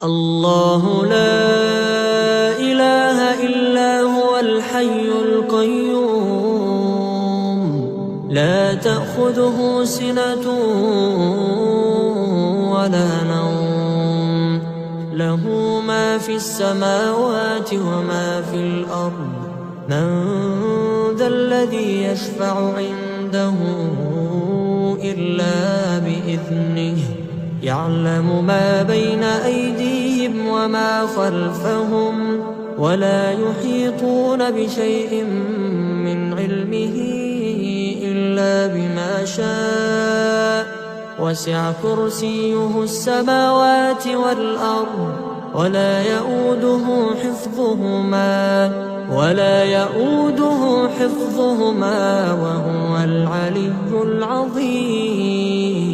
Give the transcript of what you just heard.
الله لا إله إلا هو الحي القيوم لا تأخذه سنة ولا نوم له ما في السماوات وما في الأرض من ذا الذي يشفع عنده إلا بإذنه يعلم ما بين أيديهم وما خلفهم ولا يحيطون بشيء من علمه إلا بما شاء وسع كرسيه السماوات والأرض ولا يؤوده حفظهما وهو العلي العظيم.